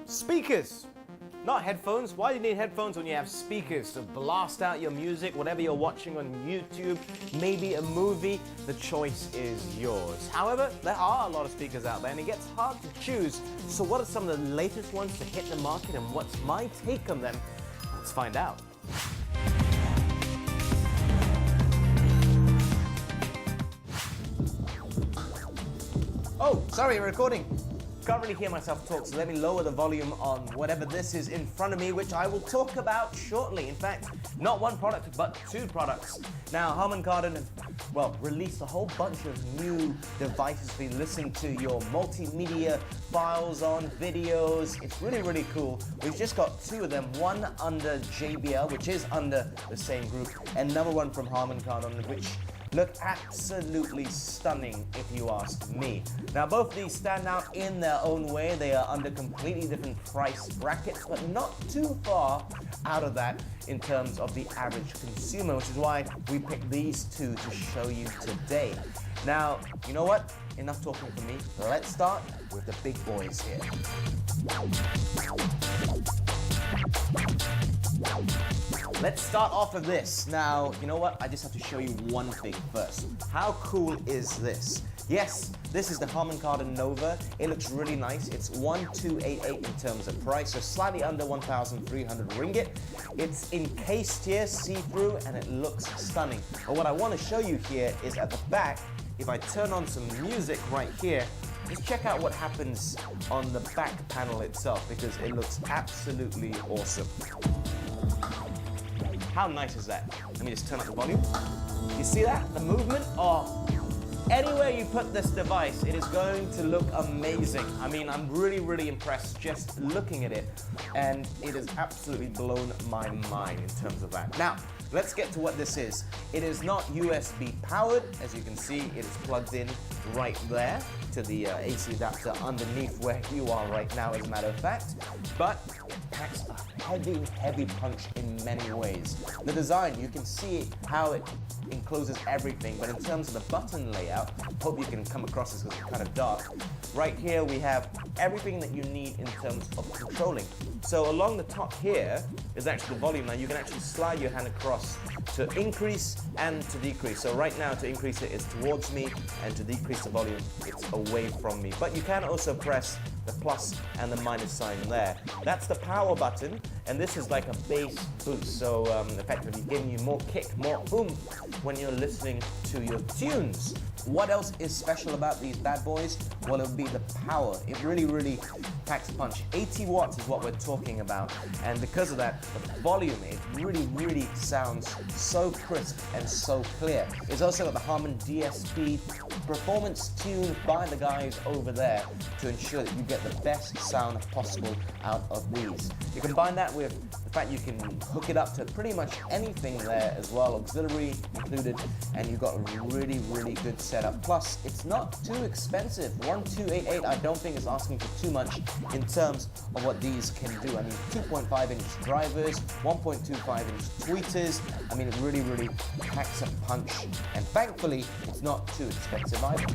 Speakers, not headphones. Why do you need headphones when you have speakers to blast out your music, whatever you're watching on YouTube, maybe a movie? The choice is yours. However, there are a lot of speakers out there and it gets hard to choose. So what are some of the latest ones to hit the market and what's my take on them? Let's find out. Oh, sorry, recording. Can't really hear myself talk, so let me lower the volume on whatever this is in front of me, which I will talk about shortly. In fact, not one product, but two products. Now, Harman Kardon have, well, released a whole bunch of new devices for you to listen to your multimedia files on, videos. It's really, really cool. We've just got two of them, one under JBL, which is under the same group, and another one from Harman Kardon, which look absolutely stunning if you ask me. Now both of these stand out in their own way. They are under completely different price brackets, but not too far out of that in terms of the average consumer, which is why we picked these two to show you today. Now, you know what? Enough talking for me. Let's start with the big boys here. Let's start off with this. Now, you know what? I just have to show you one thing first. How cool is this? Yes, this is the Harman Kardon Nova. It looks really nice. It's 1288 in terms of price, so slightly under 1,300 ringgit. It's encased here, see-through, and it looks stunning. But what I want to show you here is at the back, if I turn on some music right here, just check out what happens on the back panel itself, because it looks absolutely awesome. How nice is that? Let me just turn up the volume. You see that? The movement? Oh, anywhere you put this device, it is going to look amazing. I mean, I'm really, really impressed just looking at it, and it has absolutely blown my mind in terms of that. Now, let's get to what this is. It is not USB powered. As you can see, it is plugged in right there to the AC adapter underneath where you are right now, as a matter of fact. But it packs a heavy, heavy punch in many ways. The design, you can see how it encloses everything, but in terms of the button layout, hope you can come across this because it's kind of dark. Right here we have everything that you need in terms of controlling. So along the top here is actually the volume. Now you can actually slide your hand across to increase and to decrease. So right now to increase it is towards me, and to decrease the volume it's away from me. But you can also press the plus and the minus sign there. That's the power button, and this is like a bass boost. So effectively giving you more kick, more oomph when you're listening to your tunes. What else is special about these bad boys? Well, it would be the power. It really, really packs a punch. 80 watts is what we're talking about, and because of that, the volume, it really, really sounds so crisp and so clear. It's also got the Harman DSP performance tuned by the guys over there to ensure that you get the best sound possible out of these. You combine that with the fact you can hook it up to pretty much anything there as well, auxiliary included, and you've got a really, really good setup. Plus, it's not too expensive. 1288, I don't think is asking for too much in terms of what these can do. I mean, 2.5-inch drivers, 1.25-inch tweeters. I mean, it really, really packs a punch, and thankfully, it's not too expensive either.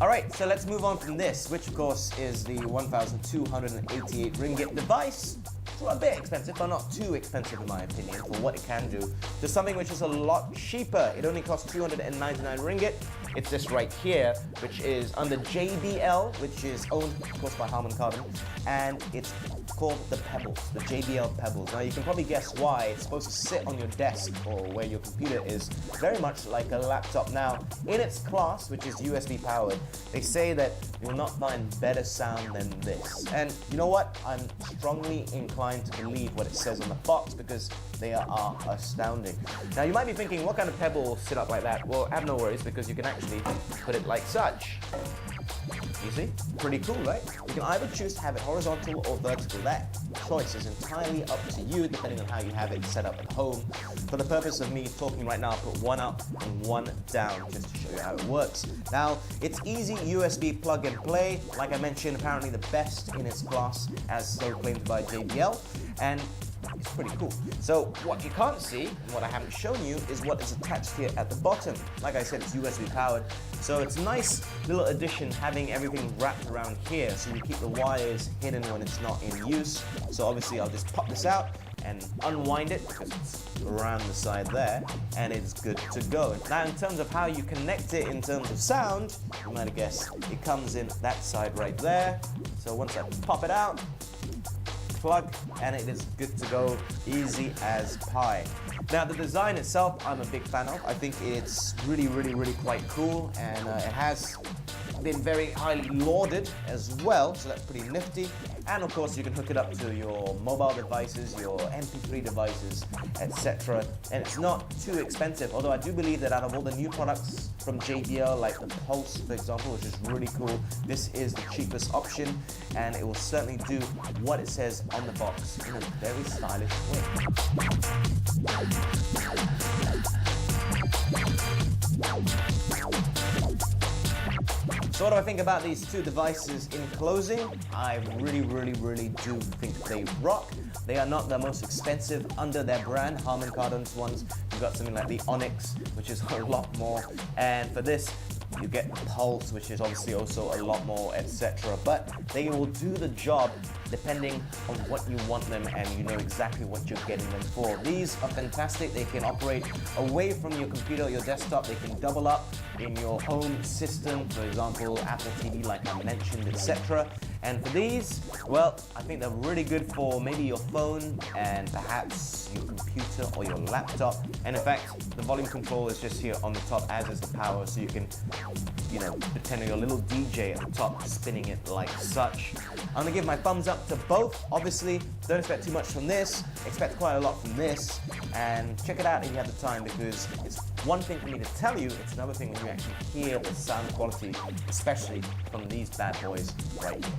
Alright, so let's move on from this, which of course is the 1,288 ringgit device. It's a bit expensive, but not too expensive in my opinion for what it can do, to something which is a lot cheaper. It only costs 299 ringgit. It's this right here, which is under JBL, which is owned, of course, by Harman Kardon, and it's called the Pebbles, the JBL Pebbles. Now you can probably guess why. It's supposed to sit on your desk or where your computer is, very much like a laptop. Now, in its class, which is USB powered, they say that you will not find better sound than this. And you know what? I'm strongly inclined to believe what it says on the box, because they are astounding. Now you might be thinking, what kind of pebble will sit up like that? Well, have no worries, because you can actually put it like such. You see? Pretty cool, right? You can either choose to have it horizontal or vertical. That choice is entirely up to you, depending on how you have it set up at home. For the purpose of me talking right now, I'll put one up and one down just to show you how it works. Now, it's easy USB plug and play. Like I mentioned, apparently the best in its class, as so claimed by JBL. And is pretty cool. So what you can't see, and what I haven't shown you, is what is attached here at the bottom. Like I said, it's USB powered, so it's a nice little addition having everything wrapped around here, so you keep the wires hidden when it's not in use. So obviously I'll just pop this out and unwind it because it's around the side there, and it's good to go. Now in terms of how you connect it in terms of sound, you might have guessed it comes in that side right there. So once I pop it out, plug, and it is good to go, easy as pie. Now the design itself I'm a big fan of. I think it's really quite cool, and it has been very highly lauded as well, so that's pretty nifty. And of course you can hook it up to your mobile devices, your MP3 devices, etc. And it's not too expensive, although I do believe that out of all the new products from JBL, like the Pulse for example, which is really cool, this is the cheapest option, and it will certainly do what it says on the box in a very stylish way. So what do I think about these two devices in closing? I really do think they rock. They are not the most expensive under their brand. Harman Kardon's ones, you've got something like the Onyx, which is a lot more. And for this, you get the Pulse, which is obviously also a lot more, etc. But they will do the job depending on what you want them, and you know exactly what you're getting them for. These are fantastic. They can operate away from your computer or your desktop. They can double up in your home system, for example, Apple TV, like I mentioned, etc. And for these, well, I think they're really good for maybe your phone and perhaps your computer or your laptop. And in fact, the volume control is just here on the top, as is the power, so you can, you know, pretend you're a little DJ at the top, spinning it like such. I'm gonna give my thumbs up to both. Obviously, don't expect too much from this, expect quite a lot from this, and check it out if you have the time, because it's one thing for me to tell you, it's another thing when you actually hear the sound quality, especially from these bad boys right here.